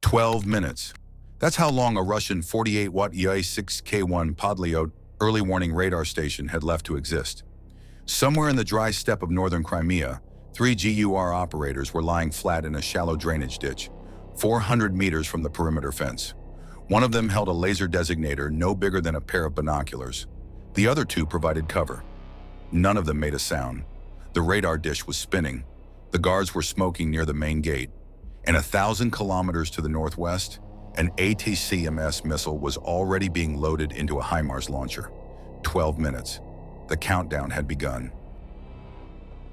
12 minutes. That's how long a Russian 48-watt EA6K1 Podlyot early warning radar station had left to exist. Somewhere in the dry steppe of northern Crimea, 3 GUR operators were lying flat in a shallow drainage ditch, 400 meters from the perimeter fence. One of them held a laser designator no bigger than a pair of binoculars. The other 2 provided cover. None of them made a sound. The radar dish was spinning. The guards were smoking near the main gate. And 1,000 kilometers to the northwest, an ATACMS missile was already being loaded into a HIMARS launcher. 12 minutes. The countdown had begun.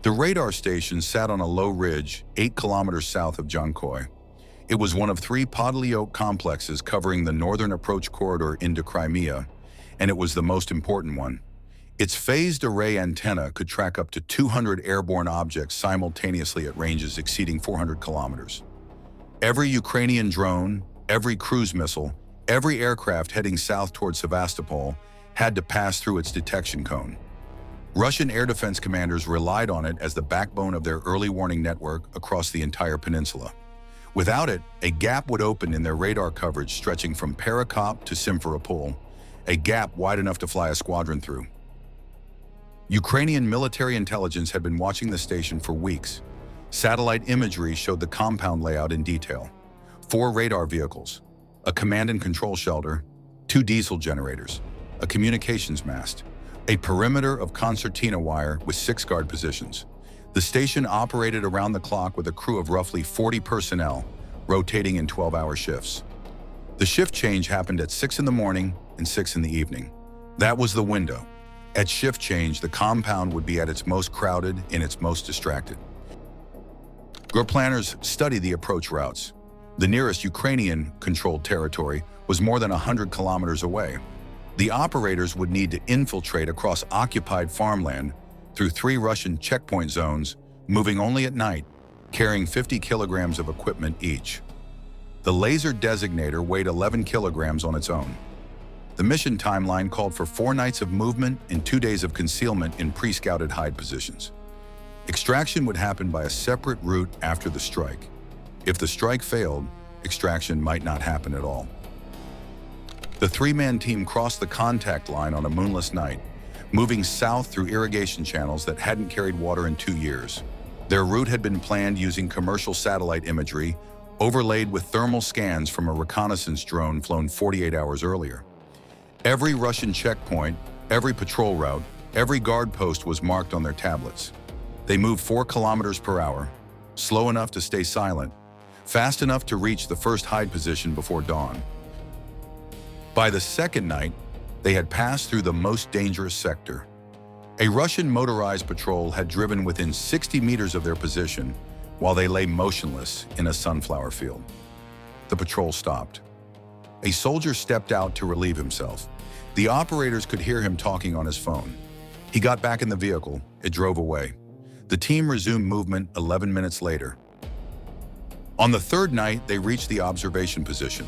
The radar station sat on a low ridge 8 kilometers south of Dzhankoi. It was one of 3 Podlyot complexes covering the northern approach corridor into Crimea, and it was the most important one. Its phased array antenna could track up to 200 airborne objects simultaneously at ranges exceeding 400 kilometers. Every Ukrainian drone, every cruise missile, every aircraft heading south toward Sevastopol had to pass through its detection cone. Russian air defense commanders relied on it as the backbone of their early warning network across the entire peninsula. Without it, a gap would open in their radar coverage stretching from Perekop to Simferopol, a gap wide enough to fly a squadron through. Ukrainian military intelligence had been watching the station for weeks. Satellite imagery showed the compound layout in detail. 4 radar vehicles, a command and control shelter, 2 diesel generators, a communications mast, a perimeter of concertina wire with 6 guard positions. The station operated around the clock with a crew of roughly 40 personnel, rotating in 12-hour shifts. The shift change happened at 6 in the morning and 6 in the evening. That was the window. At shift change, the compound would be at its most crowded and its most distracted. GUR planners studied the approach routes. The nearest Ukrainian-controlled territory was more than 100 kilometers away. The operators would need to infiltrate across occupied farmland through 3 Russian checkpoint zones, moving only at night, carrying 50 kilograms of equipment each. The laser designator weighed 11 kilograms on its own. The mission timeline called for 4 nights of movement and 2 days of concealment in pre-scouted hide positions. Extraction would happen by a separate route after the strike. If the strike failed, extraction might not happen at all. The 3-man team crossed the contact line on a moonless night, moving south through irrigation channels that hadn't carried water in 2 years. Their route had been planned using commercial satellite imagery, overlaid with thermal scans from a reconnaissance drone flown 48 hours earlier. Every Russian checkpoint, every patrol route, every guard post was marked on their tablets. They moved 4 kilometers per hour, slow enough to stay silent, fast enough to reach the first hide position before dawn. By the second night, they had passed through the most dangerous sector. A Russian motorized patrol had driven within 60 meters of their position while they lay motionless in a sunflower field. The patrol stopped. A soldier stepped out to relieve himself. The operators could hear him talking on his phone. He got back in the vehicle. It drove away. The team resumed movement 11 minutes later. On the 3rd night, they reached the observation position,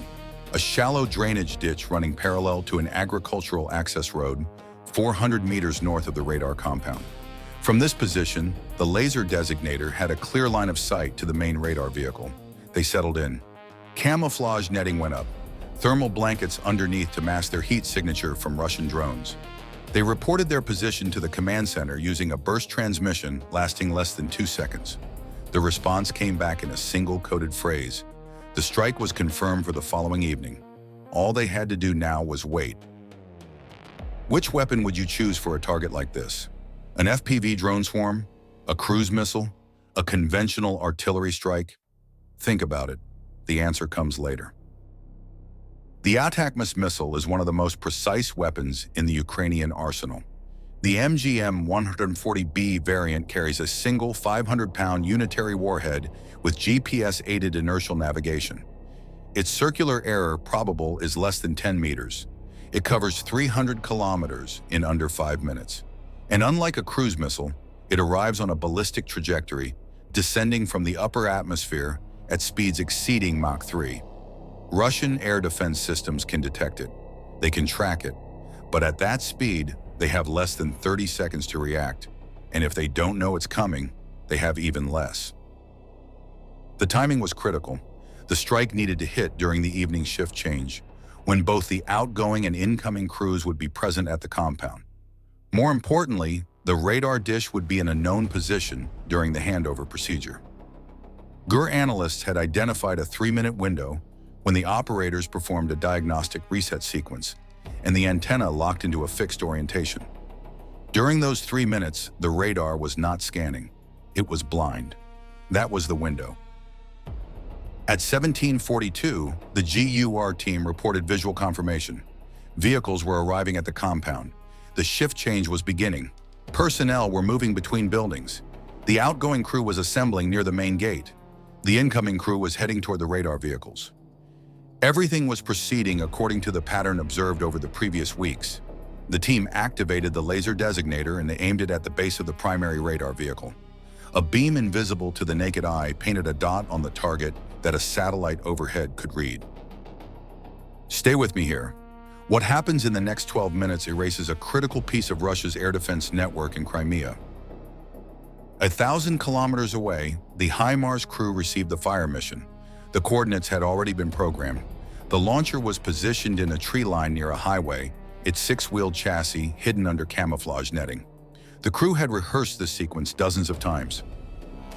a shallow drainage ditch running parallel to an agricultural access road 400 meters north of the radar compound. From this position, the laser designator had a clear line of sight to the main radar vehicle. They settled in. Camouflage netting went up, thermal blankets underneath to mask their heat signature from Russian drones. They reported their position to the command center using a burst transmission lasting less than 2 seconds. The response came back in a single coded phrase. The strike was confirmed for the following evening. All they had to do now was wait. Which weapon would you choose for a target like this? An FPV drone swarm? A cruise missile? A conventional artillery strike? Think about it. The answer comes later. The ATACMS missile is one of the most precise weapons in the Ukrainian arsenal. The MGM-140B variant carries a single 500-pound unitary warhead with GPS-aided inertial navigation. Its circular error probable is less than 10 meters. It covers 300 kilometers in under 5 minutes. And unlike a cruise missile, it arrives on a ballistic trajectory, descending from the upper atmosphere at speeds exceeding Mach 3. Russian air defense systems can detect it. They can track it. But at that speed, they have less than 30 seconds to react. And if they don't know it's coming, they have even less. The timing was critical. The strike needed to hit during the evening shift change, when both the outgoing and incoming crews would be present at the compound. More importantly, the radar dish would be in a known position during the handover procedure. GUR analysts had identified a 3-minute window when the operators performed a diagnostic reset sequence, and the antenna locked into a fixed orientation. During those 3 minutes, the radar was not scanning. It was blind. That was the window. At 17:42, the GUR team reported visual confirmation. Vehicles were arriving at the compound. The shift change was beginning. Personnel were moving between buildings. The outgoing crew was assembling near the main gate. The incoming crew was heading toward the radar vehicles. Everything was proceeding according to the pattern observed over the previous weeks. The team activated the laser designator and they aimed it at the base of the primary radar vehicle. A beam invisible to the naked eye painted a dot on the target that a satellite overhead could read. Stay with me here. What happens in the next 12 minutes erases a critical piece of Russia's air defense network in Crimea. 1,000 kilometers away, the HIMARS crew received the fire mission. The coordinates had already been programmed. The launcher was positioned in a tree line near a highway, its 6-wheeled chassis hidden under camouflage netting. The crew had rehearsed this sequence dozens of times.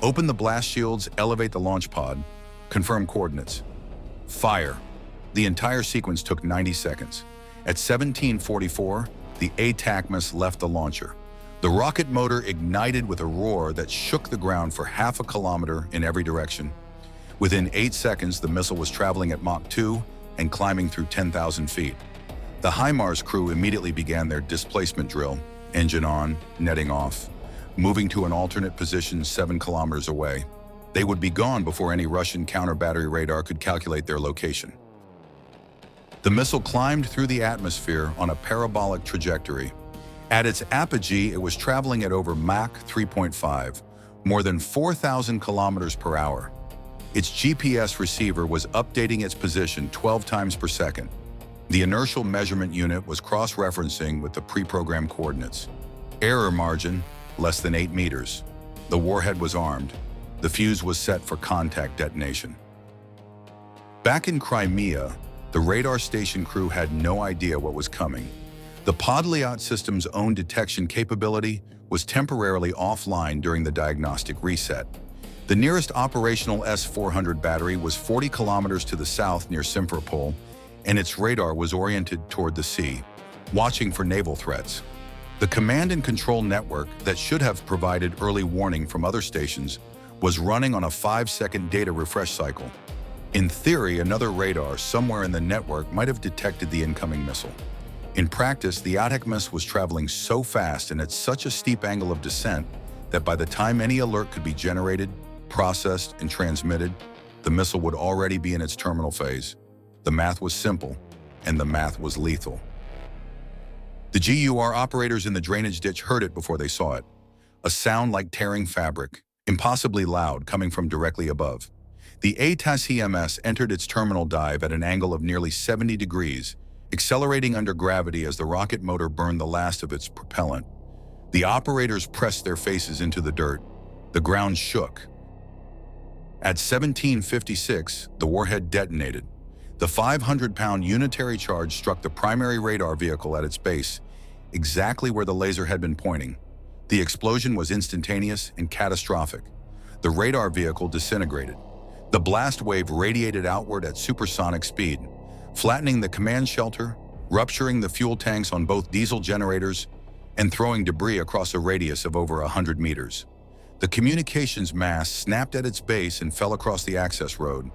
Open the blast shields, elevate the launch pod, confirm coordinates. Fire. The entire sequence took 90 seconds. At 17:44, the ATACMS left the launcher. The rocket motor ignited with a roar that shook the ground for half a kilometer in every direction. Within 8 seconds, the missile was traveling at Mach 2 and climbing through 10,000 feet. The HIMARS crew immediately began their displacement drill, engine on, netting off, moving to an alternate position 7 kilometers away. They would be gone before any Russian counter-battery radar could calculate their location. The missile climbed through the atmosphere on a parabolic trajectory. At its apogee, it was traveling at over Mach 3.5, more than 4,000 kilometers per hour. Its GPS receiver was updating its position 12 times per second. The inertial measurement unit was cross-referencing with the pre-programmed coordinates. Error margin, less than 8 meters. The warhead was armed. The fuse was set for contact detonation. Back in Crimea, the radar station crew had no idea what was coming. The Podlyot system's own detection capability was temporarily offline during the diagnostic reset. The nearest operational S-400 battery was 40 kilometers to the south near Simferopol, and its radar was oriented toward the sea, watching for naval threats. The command and control network that should have provided early warning from other stations was running on a 5-second data refresh cycle. In theory, another radar somewhere in the network might have detected the incoming missile. In practice, the ATACMS was traveling so fast and at such a steep angle of descent that by the time any alert could be generated, processed, and transmitted, the missile would already be in its terminal phase. The math was simple, and the math was lethal. The GUR operators in the drainage ditch heard it before they saw it. A sound like tearing fabric, impossibly loud, coming from directly above. The ATACMS entered its terminal dive at an angle of nearly 70 degrees, accelerating under gravity as the rocket motor burned the last of its propellant. The operators pressed their faces into the dirt. The ground shook. At 17:56, the warhead detonated. The 500-pound unitary charge struck the primary radar vehicle at its base, exactly where the laser had been pointing. The explosion was instantaneous and catastrophic. The radar vehicle disintegrated. The blast wave radiated outward at supersonic speed, flattening the command shelter, rupturing the fuel tanks on both diesel generators, and throwing debris across a radius of over 100 meters. The communications mast snapped at its base and fell across the access road.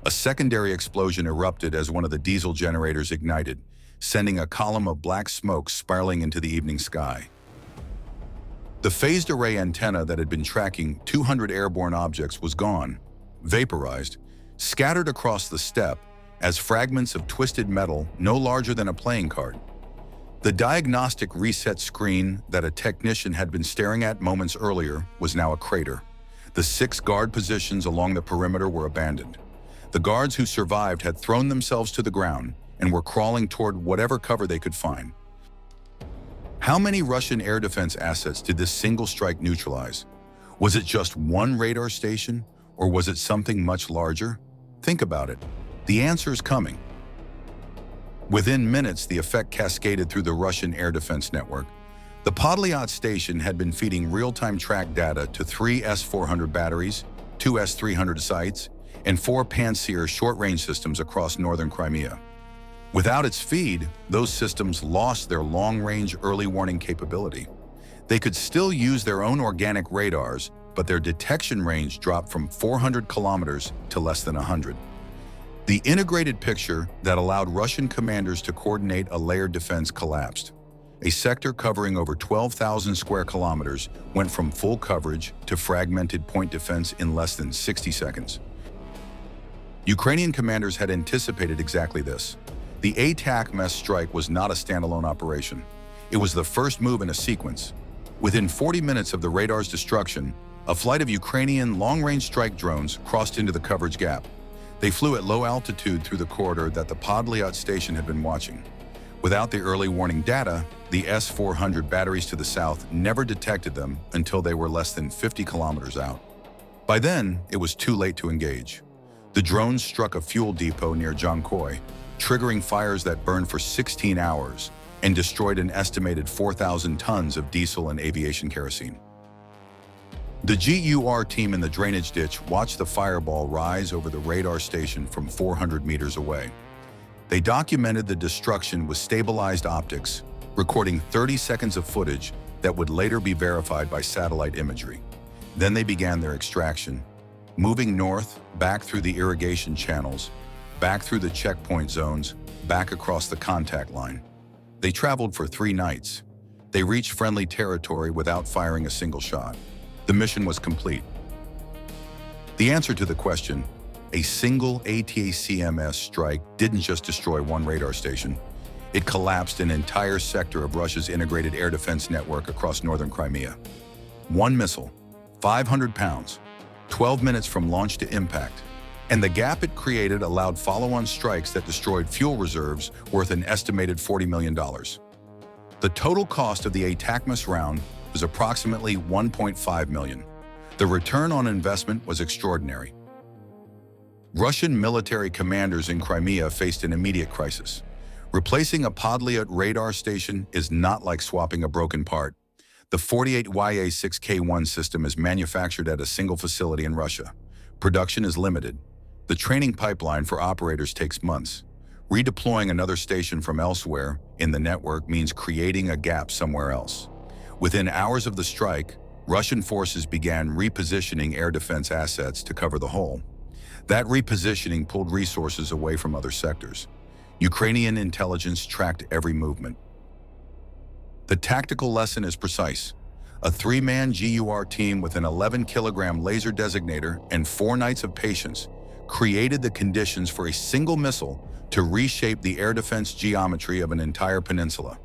A secondary explosion erupted as one of the diesel generators ignited, sending a column of black smoke spiraling into the evening sky. The phased array antenna that had been tracking 200 airborne objects was gone, vaporized, scattered across the steppe as fragments of twisted metal no larger than a playing card. The diagnostic reset screen that a technician had been staring at moments earlier was now a crater. The 6 guard positions along the perimeter were abandoned. The guards who survived had thrown themselves to the ground and were crawling toward whatever cover they could find. How many Russian air defense assets did this single strike neutralize? Was it just one radar station, or was it something much larger? Think about it. The answer's coming. Within minutes, the effect cascaded through the Russian air defense network. The Podlyot station had been feeding real-time track data to 3 S-400 batteries, 2 S-300 sites, and 4 Pantsir short-range systems across northern Crimea. Without its feed, those systems lost their long-range early warning capability. They could still use their own organic radars, but their detection range dropped from 400 kilometers to less than 100. The integrated picture that allowed Russian commanders to coordinate a layered defense collapsed. A sector covering over 12,000 square kilometers went from full coverage to fragmented point defense in less than 60 seconds. Ukrainian commanders had anticipated exactly this. The ATACMS strike was not a standalone operation. It was the first move in a sequence. Within 40 minutes of the radar's destruction, a flight of Ukrainian long-range strike drones crossed into the coverage gap. They flew at low altitude through the corridor that the Podlyot station had been watching. Without the early warning data, the S-400 batteries to the south never detected them until they were less than 50 kilometers out. By then, it was too late to engage. The drones struck a fuel depot near Dzhankoi, triggering fires that burned for 16 hours and destroyed an estimated 4,000 tons of diesel and aviation kerosene. The GUR team in the drainage ditch watched the fireball rise over the radar station from 400 meters away. They documented the destruction with stabilized optics, recording 30 seconds of footage that would later be verified by satellite imagery. Then they began their extraction, moving north, back through the irrigation channels, back through the checkpoint zones, back across the contact line. They traveled for 3 nights. They reached friendly territory without firing a single shot. The mission was complete. The answer to the question, a single ATACMS strike didn't just destroy one radar station. It collapsed an entire sector of Russia's integrated air defense network across northern Crimea. One missile, 500 pounds, 12 minutes from launch to impact, and the gap it created allowed follow-on strikes that destroyed fuel reserves worth an estimated $40 million. The total cost of the ATACMS round was approximately $1.5 million. The return on investment was extraordinary. Russian military commanders in Crimea faced an immediate crisis. Replacing a Podlyot radar station is not like swapping a broken part. The 48YA6K1 system is manufactured at a single facility in Russia. Production is limited. The training pipeline for operators takes months. Redeploying another station from elsewhere in the network means creating a gap somewhere else. Within hours of the strike, Russian forces began repositioning air defense assets to cover the hole. That repositioning pulled resources away from other sectors. Ukrainian intelligence tracked every movement. The tactical lesson is precise. A 3-man GUR team with an 11-kilogram laser designator and 4 nights of patience created the conditions for a single missile to reshape the air defense geometry of an entire peninsula.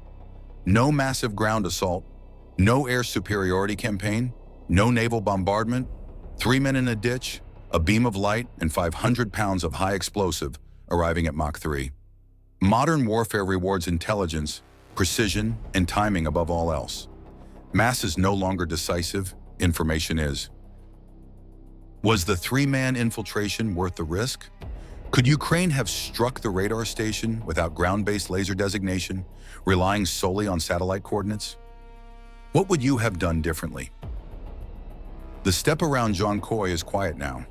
No massive ground assault, no air superiority campaign, no naval bombardment, 3 men in a ditch, a beam of light, and 500 pounds of high explosive arriving at Mach 3. Modern warfare rewards intelligence, precision, and timing above all else. Mass is no longer decisive, information is. Was the 3-man infiltration worth the risk? Could Ukraine have struck the radar station without ground-based laser designation, relying solely on satellite coordinates? What would you have done differently? The steppe around Dzhankoi is quiet now.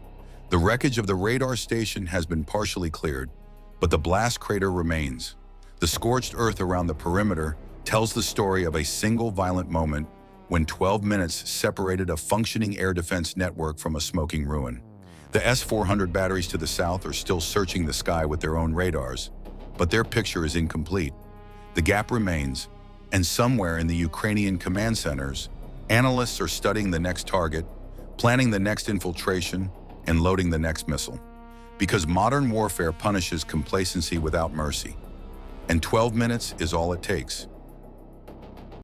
The wreckage of the radar station has been partially cleared, but the blast crater remains. The scorched earth around the perimeter tells the story of a single violent moment when 12 minutes separated a functioning air defense network from a smoking ruin. The S-400 batteries to the south are still searching the sky with their own radars, but their picture is incomplete. The gap remains, and somewhere in the Ukrainian command centers, analysts are studying the next target, planning the next infiltration, and loading the next missile. Because modern warfare punishes complacency without mercy. And 12 minutes is all it takes.